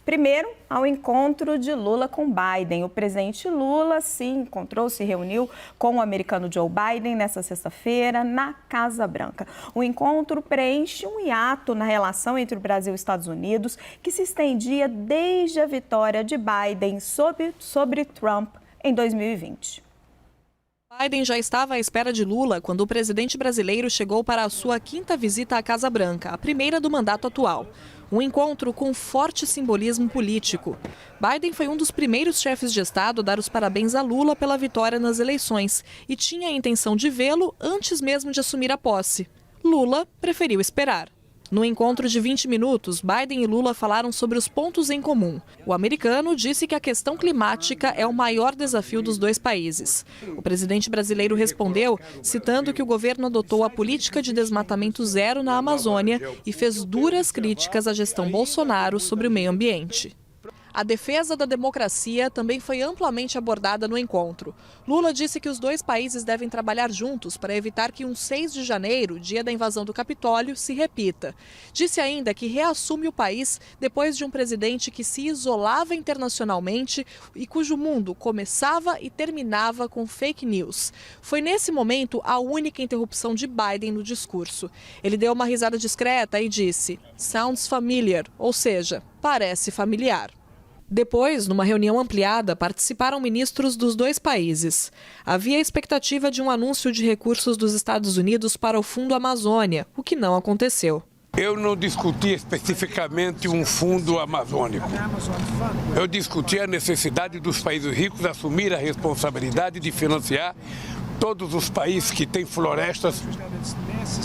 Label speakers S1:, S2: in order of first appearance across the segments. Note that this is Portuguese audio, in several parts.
S1: Primeiro, ao encontro de Lula com Biden. O presidente Lula se reuniu com o americano Joe Biden nesta sexta-feira na Casa Branca. O encontro preenche um hiato na relação entre o Brasil e os Estados Unidos, que se estendia desde a vitória de Biden sobre Trump em 2020.
S2: Biden já estava à espera de Lula quando o presidente brasileiro chegou para a sua 5ª visita à Casa Branca, a primeira do mandato atual. Um encontro com forte simbolismo político. Biden foi um dos primeiros chefes de Estado a dar os parabéns a Lula pela vitória nas eleições e tinha a intenção de vê-lo antes mesmo de assumir a posse. Lula preferiu esperar. No encontro de 20 minutos, Biden e Lula falaram sobre os pontos em comum. O americano disse que a questão climática é o maior desafio dos dois países. O presidente brasileiro respondeu, citando que o governo adotou a política de desmatamento zero na Amazônia e fez duras críticas à gestão Bolsonaro sobre o meio ambiente. A defesa da democracia também foi amplamente abordada no encontro. Lula disse que os dois países devem trabalhar juntos para evitar que um 6 de janeiro, dia da invasão do Capitólio, se repita. Disse ainda que reassume o país depois de um presidente que se isolava internacionalmente e cujo mundo começava e terminava com fake news. Foi nesse momento a única interrupção de Biden no discurso. Ele deu uma risada discreta e disse, "Sounds familiar", ou seja, parece familiar. Depois, numa reunião ampliada, participaram ministros dos dois países. Havia expectativa de um anúncio de recursos dos Estados Unidos para o Fundo Amazônia, o que não aconteceu.
S3: Eu não discuti especificamente um fundo amazônico. Eu discuti a necessidade dos países ricos assumir a responsabilidade de financiar todos os países que têm florestas.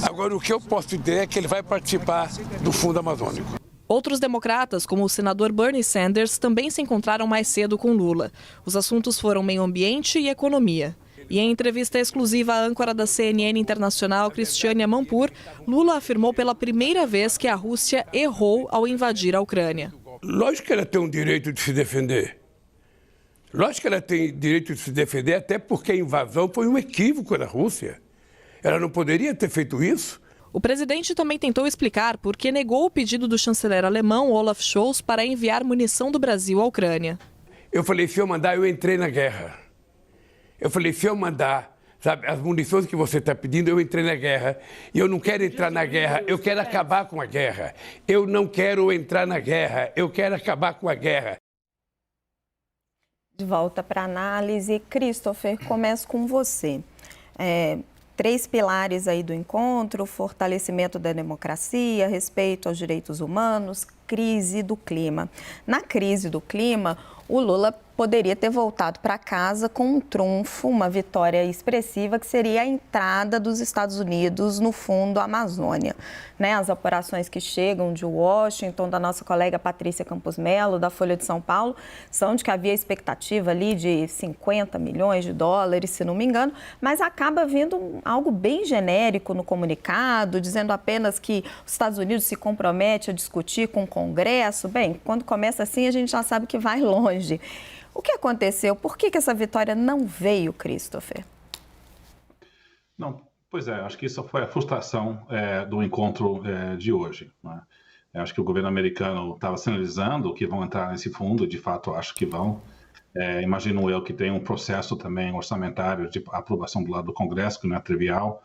S3: Agora, o que eu posso dizer é que ele vai participar do Fundo Amazônico.
S2: Outros democratas, como o senador Bernie Sanders, também se encontraram mais cedo com Lula. Os assuntos foram meio ambiente e economia. E em entrevista exclusiva à âncora da CNN Internacional, Cristiane Amanpour, Lula afirmou pela primeira vez que a Rússia errou ao invadir a Ucrânia.
S3: Lógico que ela tem o direito de se defender. Lógico que ela tem direito de se defender, até porque a invasão foi um equívoco da Rússia. Ela não poderia ter feito isso.
S2: O presidente também tentou explicar por que negou o pedido do chanceler alemão Olaf Scholz para enviar munição do Brasil à Ucrânia.
S3: Eu falei, se eu mandar, eu entrei na guerra. Eu falei, se eu mandar, sabe, as munições que você está pedindo, eu entrei na guerra. E eu não quero entrar na guerra, eu quero acabar com a guerra. Eu não quero entrar na guerra, eu quero acabar com a guerra.
S1: De volta para a análise, Christopher, começo com você. 3 pilares aí do encontro: fortalecimento da democracia, respeito aos direitos humanos, crise do clima. Na crise do clima, o Lula poderia ter voltado para casa com um trunfo, uma vitória expressiva, que seria a entrada dos Estados Unidos no Fundo Amazônia. As apurações que chegam de Washington, da nossa colega Patrícia Campos Mello, da Folha de São Paulo, são de que havia expectativa ali de 50 milhões de dólares, se não me engano, mas acaba vindo algo bem genérico no comunicado, dizendo apenas que os Estados Unidos se compromete a discutir com o Congresso. Bem, quando começa assim, a gente já sabe que vai longe. O que aconteceu? Por que essa vitória não veio, Christopher?
S4: Não, pois é, acho que isso foi a frustração do encontro de hoje, né? Eu acho que o governo americano estava sinalizando que vão entrar nesse fundo, de fato acho que vão. Imagino eu que tem um processo também orçamentário de aprovação do lado do Congresso, que não é trivial.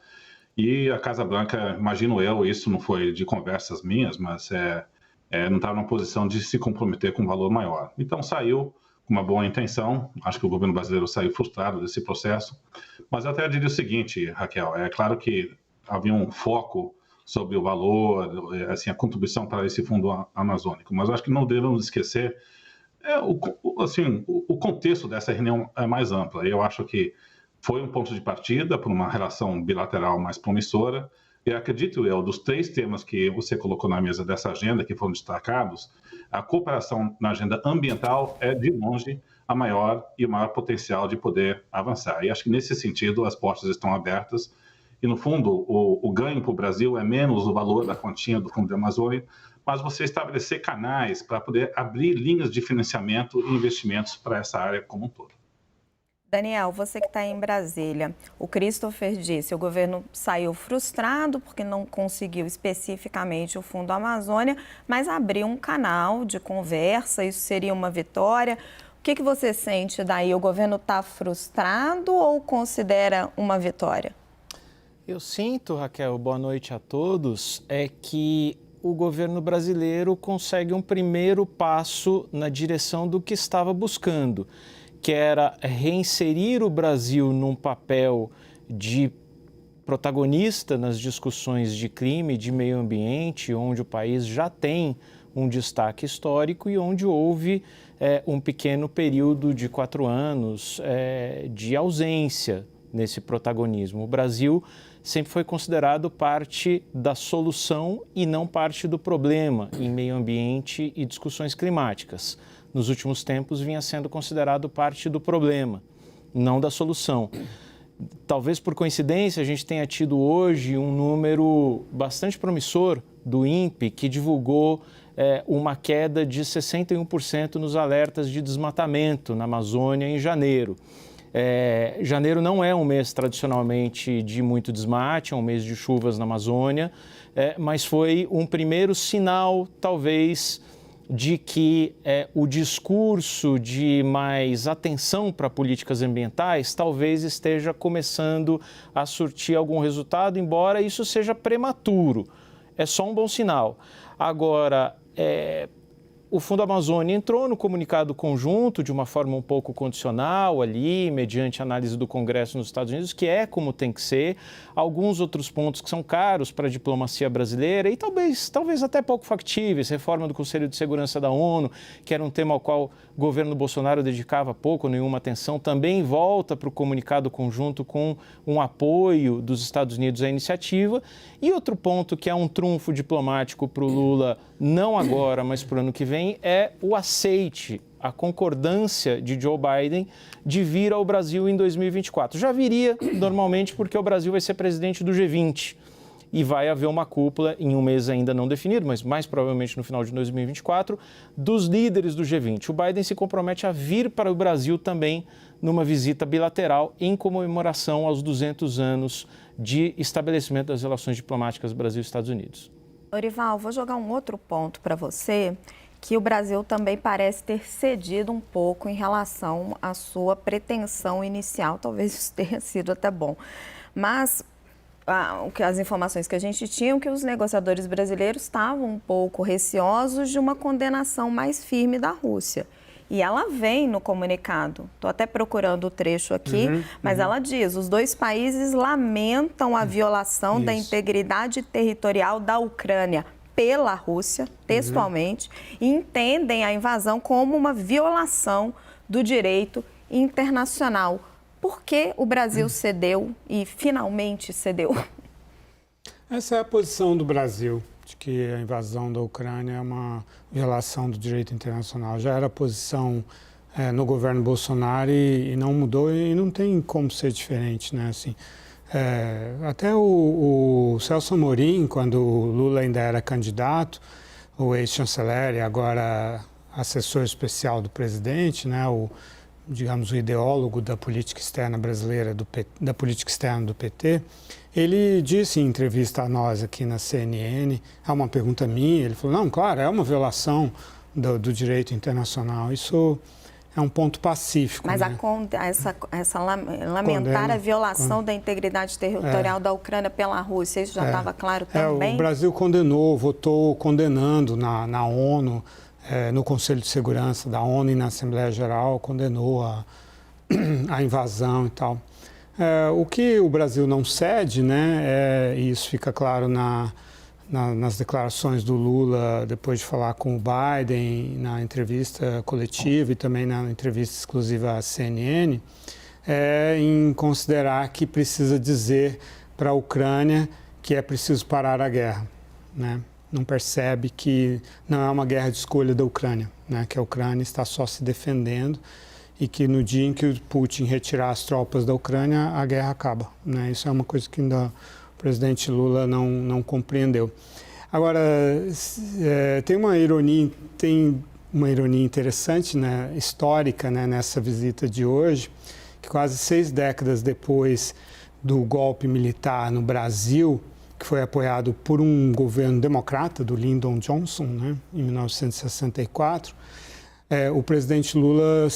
S4: E a Casa Branca, imagino eu, isso não foi de conversas minhas, mas não estava numa posição de se comprometer com um valor maior. Então saiu com uma boa intenção, acho que o governo brasileiro saiu frustrado desse processo, mas eu até diria o seguinte, Raquel, é claro que havia um foco sobre o valor, assim, a contribuição para esse fundo amazônico, mas eu acho que não devemos esquecer o contexto dessa reunião é mais ampla. Eu acho que foi um ponto de partida para uma relação bilateral mais promissora, e acredito eu, dos 3 temas que você colocou na mesa dessa agenda, que foram destacados, a cooperação na agenda ambiental é, de longe, a maior e o maior potencial de poder avançar. E acho que, nesse sentido, as portas estão abertas. E, no fundo, o ganho para o Brasil é menos o valor da continha do Fundo da Amazônia, mas você estabelecer canais para poder abrir linhas de financiamento e investimentos para essa área como um todo.
S1: Daniel, você que está em Brasília, o Christopher disse, o governo saiu frustrado porque não conseguiu especificamente o Fundo Amazônia, mas abriu um canal de conversa, isso seria uma vitória. O que você sente daí? O governo está frustrado ou considera uma vitória?
S5: Eu sinto, Raquel, boa noite a todos, é que o governo brasileiro consegue um primeiro passo na direção do que estava buscando, que era reinserir o Brasil num papel de protagonista nas discussões de clima e de meio ambiente, onde o país já tem um destaque histórico e onde houve um pequeno período de 4 anos de ausência nesse protagonismo. O Brasil sempre foi considerado parte da solução e não parte do problema em meio ambiente e discussões climáticas. Nos últimos tempos vinha sendo considerado parte do problema, não da solução. Talvez por coincidência a gente tenha tido hoje um número bastante promissor do INPE que divulgou uma queda de 61% nos alertas de desmatamento na Amazônia em janeiro. Janeiro não é um mês tradicionalmente de muito desmate, é um mês de chuvas na Amazônia, mas foi um primeiro sinal, talvez, de que o discurso de mais atenção para políticas ambientais talvez esteja começando a surtir algum resultado, embora isso seja prematuro. É só um bom sinal. Agora, o Fundo Amazônia entrou no comunicado conjunto de uma forma um pouco condicional ali, mediante análise do Congresso nos Estados Unidos, que é como tem que ser. Alguns outros pontos que são caros para a diplomacia brasileira e talvez até pouco factíveis, reforma do Conselho de Segurança da ONU, que era um tema ao qual o governo Bolsonaro dedicava pouco ou nenhuma atenção, também volta para o comunicado conjunto com um apoio dos Estados Unidos à iniciativa. E outro ponto que é um trunfo diplomático para o Lula, não agora, mas para o ano que vem, é o aceite, a concordância de Joe Biden de vir ao Brasil em 2024. Já viria normalmente porque o Brasil vai ser presidente do G20 e vai haver uma cúpula em um mês ainda não definido, mas mais provavelmente no final de 2024, dos líderes do G20. O Biden se compromete a vir para o Brasil também numa visita bilateral em comemoração aos 200 anos de estabelecimento das relações diplomáticas Brasil e Estados Unidos.
S1: Orival, vou jogar um outro ponto para você, que o Brasil também parece ter cedido um pouco em relação à sua pretensão inicial, talvez isso tenha sido até bom, mas as informações que a gente tinha, que os negociadores brasileiros estavam um pouco receosos de uma condenação mais firme da Rússia. E ela vem no comunicado, estou até procurando o trecho aqui, mas ela diz, os dois países lamentam a violação da integridade territorial da Ucrânia pela Rússia, textualmente, e entendem a invasão como uma violação do direito internacional. Por que o Brasil cedeu e finalmente cedeu?
S6: Essa é a posição do Brasil, de que a invasão da Ucrânia é uma violação do direito internacional. Já era a posição no governo Bolsonaro e não mudou e não tem como ser diferente, né? Assim, até o Celso Amorim, quando o Lula ainda era candidato, o ex-chanceler e agora assessor especial do presidente, né? Digamos, o ideólogo da política externa brasileira, da política externa do PT, ele disse em entrevista a nós aqui na CNN, a uma pergunta minha, ele falou, não, claro, é uma violação do direito internacional, isso é um ponto pacífico.
S1: Mas
S6: né?
S1: Lamentar a violação da integridade territorial da Ucrânia pela Rússia, isso já estava claro também?
S6: O Brasil condenou, votou condenando na ONU, no Conselho de Segurança da ONU e na Assembleia Geral, condenou a invasão e tal. O que o Brasil não cede, né, e isso fica claro nas declarações do Lula depois de falar com o Biden, na entrevista coletiva e também na entrevista exclusiva à CNN, em considerar que precisa dizer para a Ucrânia que é preciso parar a guerra, né? Não percebe que não é uma guerra de escolha da Ucrânia, né? Que a Ucrânia está só se defendendo e que no dia em que o Putin retirar as tropas da Ucrânia, a guerra acaba, né? Isso é uma coisa que ainda o presidente Lula não compreendeu. Agora, tem uma ironia interessante, né, histórica, né, nessa visita de hoje, que quase 6 décadas depois do golpe militar no Brasil, que foi apoiado por um governo democrata, do Lyndon Johnson, né, em 1964, o presidente Lula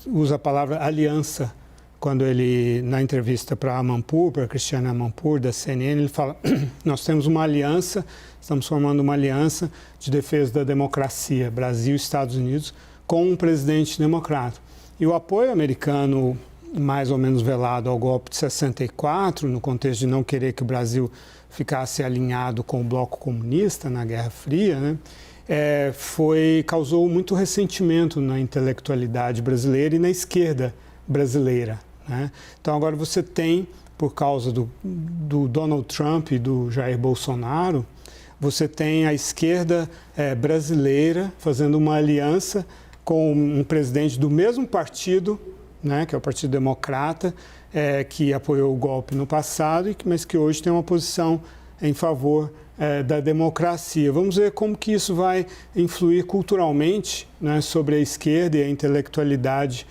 S6: usa a palavra aliança quando ele, na entrevista para a Cristiane Amanpour, da CNN, ele fala: nós temos uma aliança, estamos formando uma aliança de defesa da democracia, Brasil e Estados Unidos, com um presidente democrata. E o apoio americano, mais ou menos velado ao golpe de 64, no contexto de não querer que o Brasil ficasse alinhado com o bloco comunista na Guerra Fria, né, causou muito ressentimento na intelectualidade brasileira e na esquerda brasileira, né? Então agora você tem, por causa do Donald Trump e do Jair Bolsonaro, você tem a esquerda brasileira fazendo uma aliança com um presidente do mesmo partido, né, que é o Partido Democrata, que apoiou o golpe no passado, mas que hoje tem uma posição em favor da democracia. Vamos ver como que isso vai influir culturalmente, né, sobre a esquerda e a intelectualidade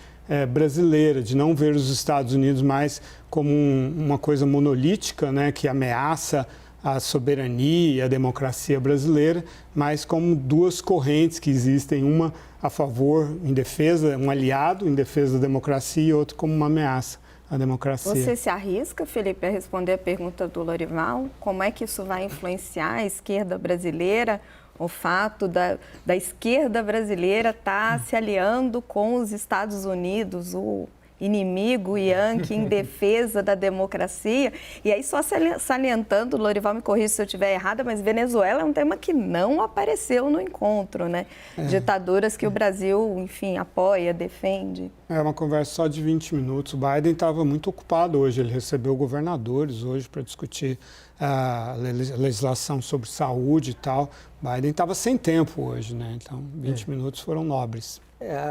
S6: brasileira, de não ver os Estados Unidos mais como uma coisa monolítica, né, que ameaça a soberania e a democracia brasileira, mas como duas correntes que existem, uma a favor, em defesa, um aliado em defesa da democracia e outro como uma ameaça à democracia.
S1: Você se arrisca, Felipe, a responder a pergunta do Lorival? Como é que isso vai influenciar a esquerda brasileira? O fato da esquerda brasileira estar se aliando com os Estados Unidos, o inimigo Yankee em defesa da democracia. E aí, só salientando, Lorival me corrija se eu estiver errada, mas Venezuela é um tema que não apareceu no encontro, né? Ditaduras que o Brasil, enfim, apoia, defende.
S6: É uma conversa só de 20 minutos. O Biden estava muito ocupado hoje, ele recebeu governadores hoje para discutir a legislação sobre saúde e tal. Biden estava sem tempo hoje, né? Então, 20 minutos foram nobres.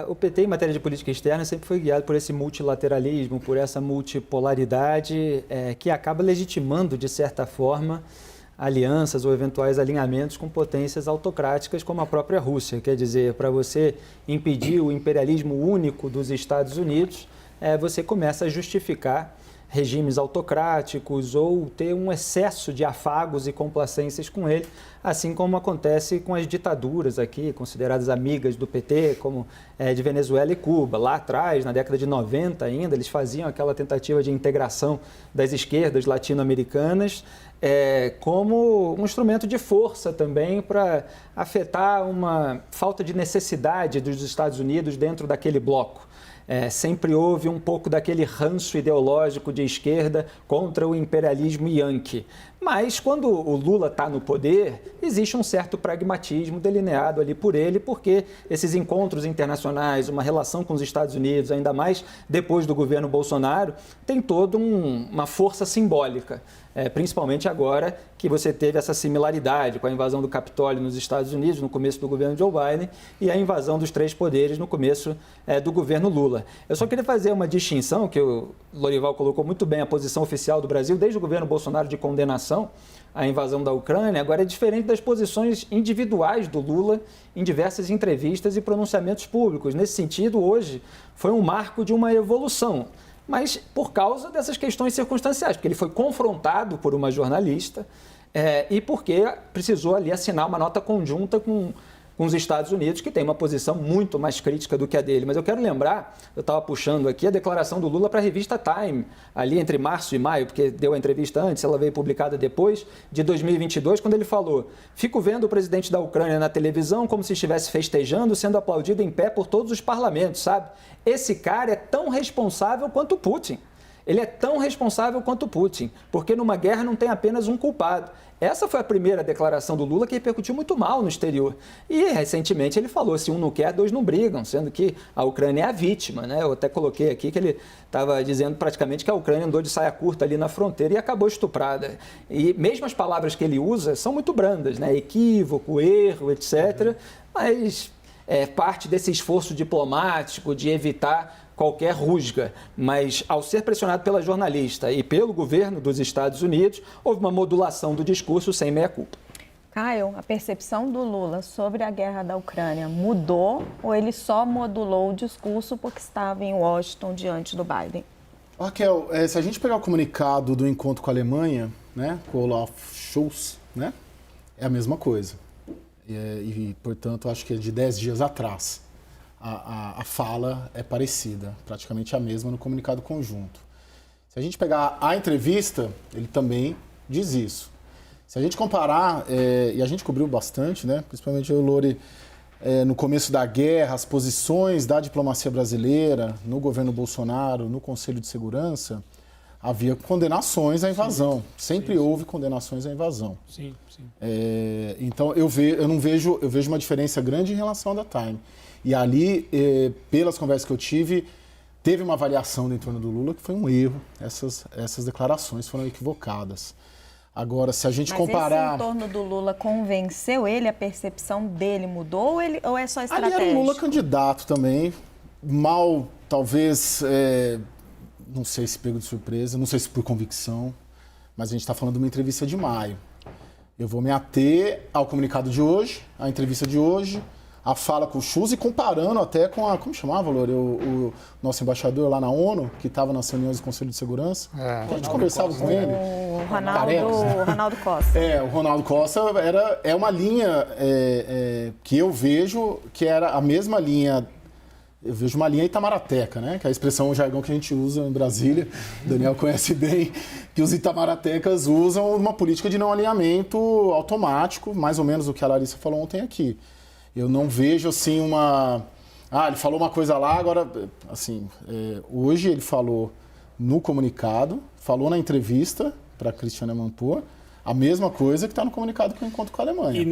S7: O PT, em matéria de política externa, sempre foi guiado por esse multilateralismo, por essa multipolaridade que acaba legitimando, de certa forma, alianças ou eventuais alinhamentos com potências autocráticas como a própria Rússia. Quer dizer, para você impedir o imperialismo único dos Estados Unidos, você começa a justificar regimes autocráticos ou ter um excesso de afagos e complacências com ele, assim como acontece com as ditaduras aqui, consideradas amigas do PT, como de Venezuela e Cuba. Lá atrás, na década de 90 ainda, eles faziam aquela tentativa de integração das esquerdas latino-americanas como um instrumento de força também para afetar uma falta de necessidade dos Estados Unidos dentro daquele bloco. Sempre houve um pouco daquele ranço ideológico de esquerda contra o imperialismo yankee. Mas quando o Lula está no poder, existe um certo pragmatismo delineado ali por ele, porque esses encontros internacionais, uma relação com os Estados Unidos, ainda mais depois do governo Bolsonaro, tem toda uma força simbólica. Principalmente agora que você teve essa similaridade com a invasão do Capitólio nos Estados Unidos, no começo do governo Joe Biden, e a invasão dos 3 poderes no começo do governo Lula. Eu só queria fazer uma distinção, que o Lorival colocou muito bem a posição oficial do Brasil, desde o governo Bolsonaro, de condenação à invasão da Ucrânia. Agora é diferente das posições individuais do Lula em diversas entrevistas e pronunciamentos públicos. Nesse sentido, hoje foi um marco de uma evolução, mas por causa dessas questões circunstanciais, porque ele foi confrontado por uma jornalista e porque precisou ali assinar uma nota conjunta com os Estados Unidos, que tem uma posição muito mais crítica do que a dele. Mas eu quero lembrar, eu estava puxando aqui a declaração do Lula para a revista Time, ali entre março e maio, porque deu a entrevista antes, ela veio publicada depois, de 2022, quando ele falou: fico vendo o presidente da Ucrânia na televisão como se estivesse festejando, sendo aplaudido em pé por todos os parlamentos, sabe? Esse cara é tão responsável quanto o Putin. Ele é tão responsável quanto o Putin, porque numa guerra não tem apenas um culpado. Essa foi a primeira declaração do Lula, que repercutiu muito mal no exterior. E, recentemente, ele falou: se um não quer, 2 não brigam, sendo que a Ucrânia é a vítima, né? Eu até coloquei aqui que ele estava dizendo praticamente que a Ucrânia andou de saia curta ali na fronteira e acabou estuprada. E mesmo as palavras que ele usa são muito brandas, né? Equívoco, erro, etc. Mas é parte desse esforço diplomático de evitar qualquer rusga, mas ao ser pressionado pela jornalista e pelo governo dos Estados Unidos, houve uma modulação do discurso sem meia-culpa.
S1: Caio, a percepção do Lula sobre a guerra da Ucrânia mudou ou ele só modulou o discurso porque estava em Washington diante do Biden?
S8: Raquel, se a gente pegar o comunicado do encontro com a Alemanha, né, com o Olaf Scholz, né, é a mesma coisa. E portanto, acho que é de 10 dias atrás. A fala é parecida, praticamente a mesma no comunicado conjunto. Se a gente pegar a entrevista, ele também diz isso. Se a gente comparar, e a gente cobriu bastante, né, principalmente o Lori, no começo da guerra, as posições da diplomacia brasileira, no governo Bolsonaro, no Conselho de Segurança, havia condenações à invasão. Sempre houve condenações à invasão.
S6: Sim.
S8: Então, eu vejo uma diferença grande em relação ao da Time. E ali, pelas conversas que eu tive, teve uma avaliação do entorno do Lula que foi um erro. Essas declarações foram equivocadas. Agora, se a gente comparar...
S1: Mas esse entorno do Lula convenceu ele? A percepção dele mudou ou é só estratégia?
S8: Ali era o Lula candidato também. Mal, talvez, não sei se pego de surpresa, não sei se por convicção, mas a gente está falando de uma entrevista de maio. Eu vou me ater ao comunicado de hoje, à entrevista de hoje, a fala com o Scholz e comparando até com como chamava, Lore, o nosso embaixador lá na ONU, que estava nas reuniões do Conselho de Segurança. A gente conversava com ele.
S1: O Ronaldo Costa.
S8: O Ronaldo Costa é uma linha que eu vejo que era a mesma linha. Eu vejo uma linha itamarateca, né? Que é a expressão, o jargão que a gente usa em Brasília. O Daniel conhece bem, que os itamaractecas usam uma política de não alinhamento automático, mais ou menos o que a Larissa falou ontem aqui. Eu não vejo, assim, ele falou uma coisa lá, agora, assim, hoje ele falou no comunicado, falou na entrevista para a Cristiane Amanpour, a mesma coisa que está no comunicado que eu encontro com a Alemanha.
S6: E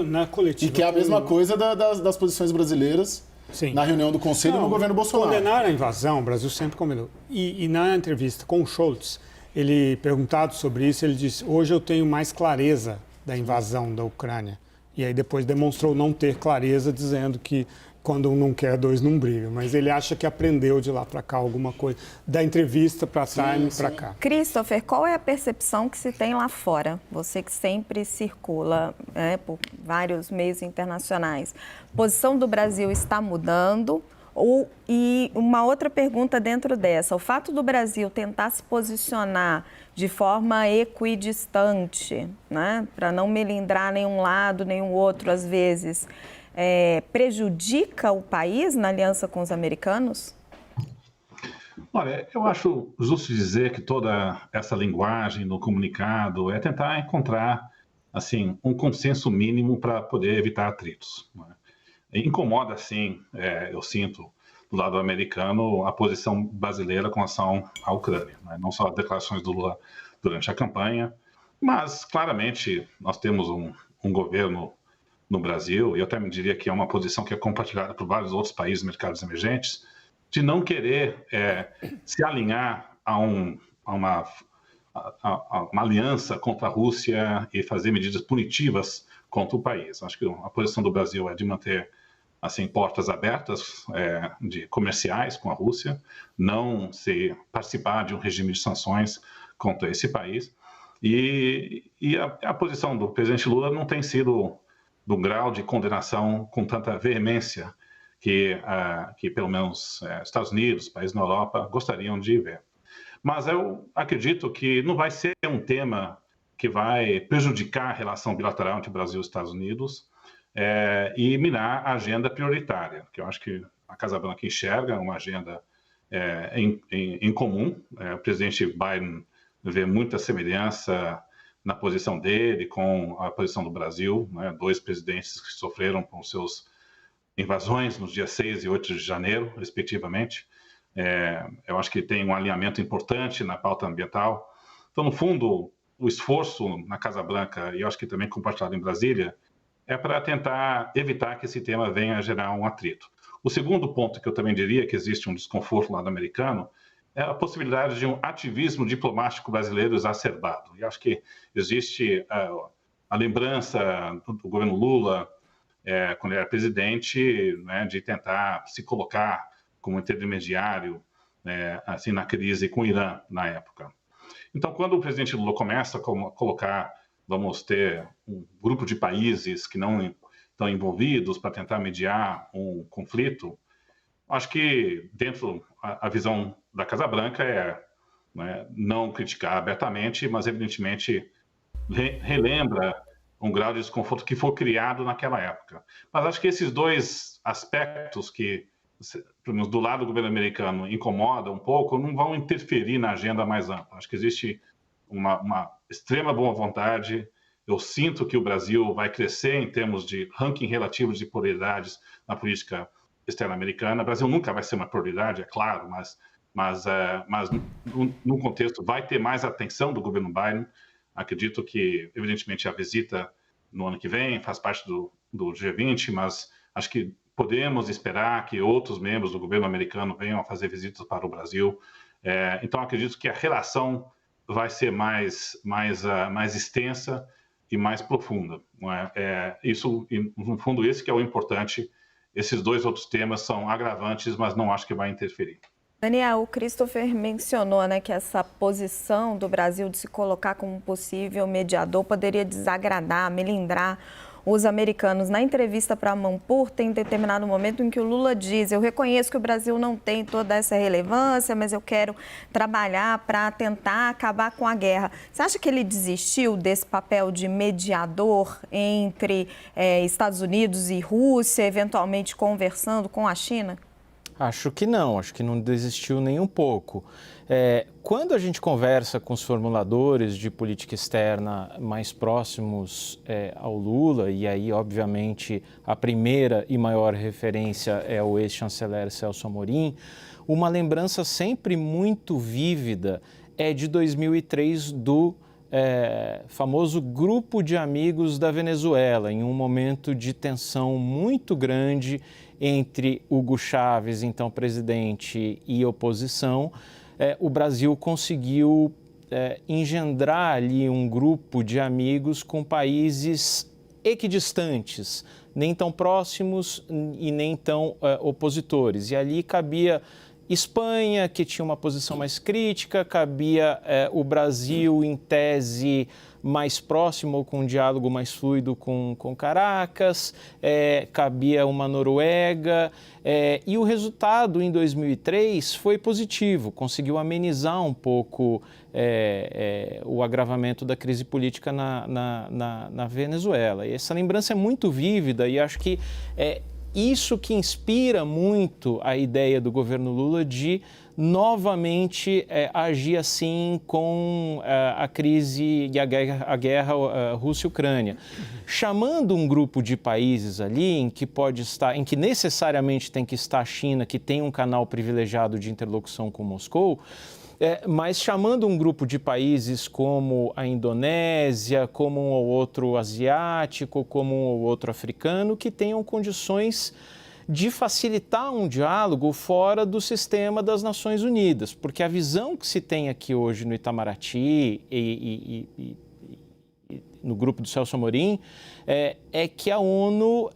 S6: na coletiva...
S8: E que é a mesma coisa das posições brasileiras. Sim. Na reunião do Conselho e no governo Bolsonaro.
S6: Condenar a invasão, o Brasil sempre condenou. E na entrevista com o Scholz, ele, perguntado sobre isso, ele disse: hoje eu tenho mais clareza da invasão da Ucrânia. E aí depois demonstrou não ter clareza, dizendo que quando um não quer, dois não brigam. Mas ele acha que aprendeu de lá para cá alguma coisa. Da entrevista para Time para cá.
S1: Christopher, qual é a percepção que se tem lá fora? Você que sempre circula por vários meios internacionais. A posição do Brasil está mudando? E uma outra pergunta dentro dessa. O fato do Brasil tentar se posicionar de forma equidistante, né, para não melindrar nenhum lado, nenhum outro, às vezes, prejudica o país na aliança com os americanos?
S4: Olha, eu acho justo dizer que toda essa linguagem no comunicado é tentar encontrar, assim, um consenso mínimo para poder evitar atritos, né? Incomoda, sim, eu sinto, do lado americano, a posição brasileira com relação à Ucrânia, né? Não só as declarações do Lula durante a campanha, mas, claramente, nós temos um governo no Brasil, e eu até me diria que é uma posição que é compartilhada por vários outros países, mercados emergentes, de não querer se alinhar a uma aliança contra a Rússia e fazer medidas punitivas contra o país. Acho que a posição do Brasil é de manter, assim, portas abertas de comerciais com a Rússia, não se participar de um regime de sanções contra esse país. E a posição do presidente Lula não tem sido do grau de condenação com tanta veemência que pelo menos Estados Unidos, países na Europa, gostariam de ver. Mas eu acredito que não vai ser um tema que vai prejudicar a relação bilateral entre Brasil e Estados Unidos e minar a agenda prioritária, que eu acho que a Casa Branca enxerga uma agenda em comum. O presidente Biden vê muita semelhança na posição dele com a posição do Brasil, né? Dois presidentes que sofreram com seus invasões nos dias 6 e 8 de janeiro, respectivamente. Eu acho que tem um alinhamento importante na pauta ambiental. Então, no fundo, o esforço na Casa Branca, e eu acho que também compartilhado em Brasília, é para tentar evitar que esse tema venha a gerar um atrito. O segundo ponto que eu também diria que existe um desconforto lá do americano é a possibilidade de um ativismo diplomático brasileiro exacerbado. E acho que existe a lembrança do governo Lula, quando ele era presidente, né, de tentar se colocar como intermediário assim, na crise com o Irã, na época. Então, quando o presidente Lula começa a colocar, vamos ter um grupo de países que não estão envolvidos para tentar mediar um conflito, acho que dentro a visão da Casa Branca né? Não criticar abertamente, mas evidentemente relembra um grau de desconforto que foi criado naquela época. Mas acho que esses dois aspectos que, pelo menos do lado do governo americano, incomodam um pouco, não vão interferir na agenda mais ampla. Acho que existe uma extrema boa vontade. Eu sinto que o Brasil vai crescer em termos de ranking relativo de prioridades na política externa americana. O Brasil nunca vai ser uma prioridade, é claro, mas no contexto vai ter mais atenção do governo Biden. Acredito que, evidentemente, a visita no ano que vem faz parte do G20, mas acho que podemos esperar que outros membros do governo americano venham a fazer visitas para o Brasil. Então, acredito que a relação vai ser mais extensa e mais profunda. Não é? Isso, no fundo, esse que é o importante. Esses dois outros temas são agravantes, mas não acho que vai interferir.
S1: Daniel, o Christopher mencionou, né, que essa posição do Brasil de se colocar como possível mediador poderia desagradar, melindrar os americanos. Na entrevista para Manpur, tem determinado momento em que o Lula diz: eu reconheço que o Brasil não tem toda essa relevância, mas eu quero trabalhar para tentar acabar com a guerra. Você acha que ele desistiu desse papel de mediador entre Estados Unidos e Rússia, eventualmente conversando com a China?
S5: Acho que não desistiu nem um pouco. Quando a gente conversa com os formuladores de política externa mais próximos ao Lula, e aí, obviamente, a primeira e maior referência é o ex-chanceler Celso Amorim, uma lembrança sempre muito vívida é de 2003 do famoso Grupo de Amigos da Venezuela, em um momento de tensão muito grande entre Hugo Chávez, então presidente, e oposição. O Brasil conseguiu engendrar ali um grupo de amigos com países equidistantes, nem tão próximos e nem tão opositores. E ali cabia Espanha, que tinha uma posição mais crítica, cabia o Brasil, em tese, mais próximo ou com um diálogo mais fluido com Caracas, cabia uma Noruega, e o resultado em 2003 foi positivo, conseguiu amenizar um pouco o agravamento da crise política na Venezuela. E essa lembrança é muito vívida e acho que isso que inspira muito a ideia do governo Lula de novamente agir assim com a crise e a guerra Rússia-Ucrânia, chamando um grupo de países ali em que necessariamente tem que estar a China, que tem um canal privilegiado de interlocução com Moscou, mas chamando um grupo de países como a Indonésia, como um ou outro asiático, como um ou outro africano, que tenham condições de facilitar um diálogo fora do sistema das Nações Unidas, porque a visão que se tem aqui hoje no Itamaraty e no grupo do Celso Amorim é que a ONU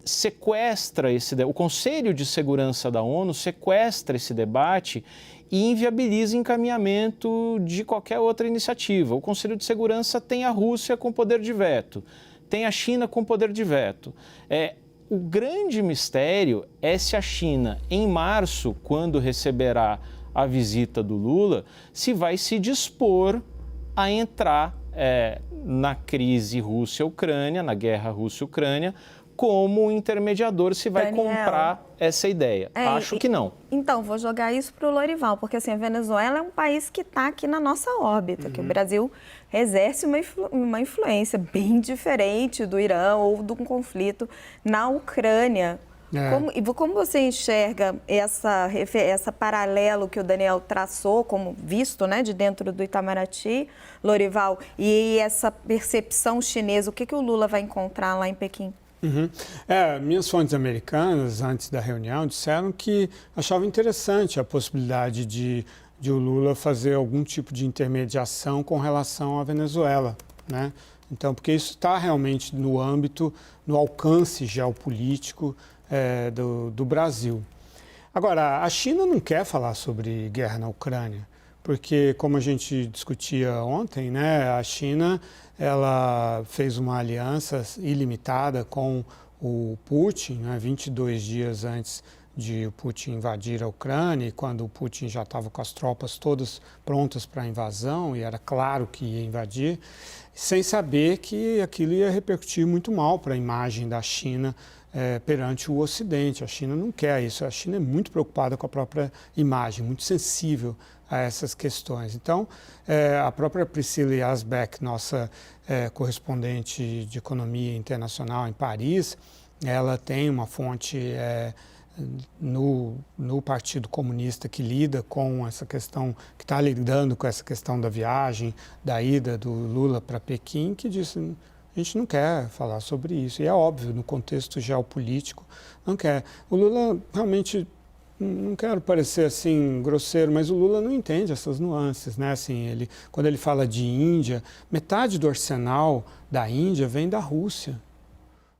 S5: sequestra o Conselho de Segurança da ONU sequestra esse debate e inviabiliza encaminhamento de qualquer outra iniciativa. O Conselho de Segurança tem a Rússia com poder de veto, tem a China com poder de veto. O grande mistério é se a China, em março, quando receberá a visita do Lula, se vai se dispor a entrar na crise Rússia-Ucrânia, na guerra Rússia-Ucrânia, como intermediador, se vai comprar essa ideia. Acho que não.
S1: Então, vou jogar isso para o Lorival, porque assim, a Venezuela é um país que está aqui na nossa órbita, que o Brasil exerce uma influência bem diferente do Irã ou de um conflito na Ucrânia. Como você enxerga essa paralelo que o Daniel traçou, como visto, né, de dentro do Itamaraty, Lorival, e essa percepção chinesa, o que o Lula vai encontrar lá em Pequim?
S6: Minhas fontes americanas, antes da reunião, disseram que achavam interessante a possibilidade de o Lula fazer algum tipo de intermediação com relação à Venezuela, né? Então, porque isso está realmente no alcance geopolítico do Brasil. Agora, a China não quer falar sobre guerra na Ucrânia, porque, como a gente discutia ontem, né, a China ela fez uma aliança ilimitada com o Putin, né, 22 dias antes de o Putin invadir a Ucrânia, e quando o Putin já estava com as tropas todas prontas para a invasão, e era claro que ia invadir, sem saber que aquilo ia repercutir muito mal para a imagem da China perante o Ocidente. A China não quer isso, a China é muito preocupada com a própria imagem, muito sensível a essas questões. Então, a própria Priscila Yazbek, nossa correspondente de economia internacional em Paris, ela tem uma fonte no Partido Comunista que lida com essa questão, que está lidando com essa questão da viagem, da ida do Lula para Pequim, que disse: a gente não quer falar sobre isso. E é óbvio, no contexto geopolítico, não quer. O Lula realmente, não quero parecer assim grosseiro, mas o Lula não entende essas nuances, né? Assim, quando ele fala de Índia, metade do arsenal da Índia vem da Rússia.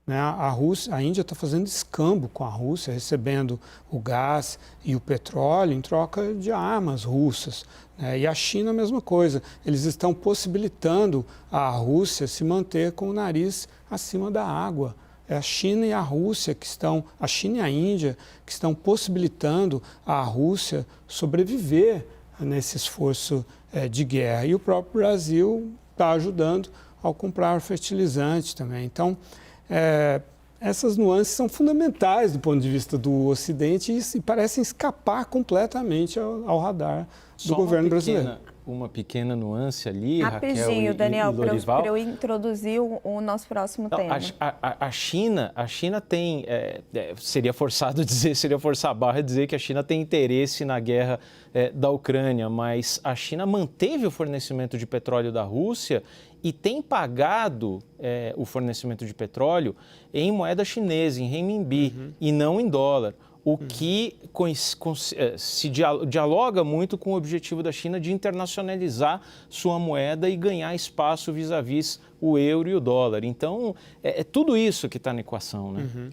S6: Né? A Índia está fazendo escambo com a Rússia, recebendo o gás e o petróleo em troca de armas russas. Né? E a China a mesma coisa. Eles estão possibilitando a Rússia se manter com o nariz acima da água. É a China e a Rússia a China e a Índia que estão possibilitando a Rússia sobreviver nesse esforço de guerra. E o próprio Brasil está ajudando ao comprar fertilizante também. Então, essas nuances são fundamentais do ponto de vista do Ocidente e parecem escapar completamente ao radar do governo brasileiro.
S5: Uma pequena nuance ali,
S1: rapidinho,
S5: Raquel,
S1: Daniel,
S5: para
S1: eu introduzir o nosso próximo tema.
S5: A China tem, seria forçar a barra dizer que a China tem interesse na guerra da Ucrânia, mas a China manteve o fornecimento de petróleo da Rússia e tem pagado o fornecimento de petróleo em moeda chinesa, em renminbi, e não em dólar. O que se dialoga muito com o objetivo da China de internacionalizar sua moeda e ganhar espaço vis-à-vis o euro e o dólar. Então, é tudo isso que está na equação, né?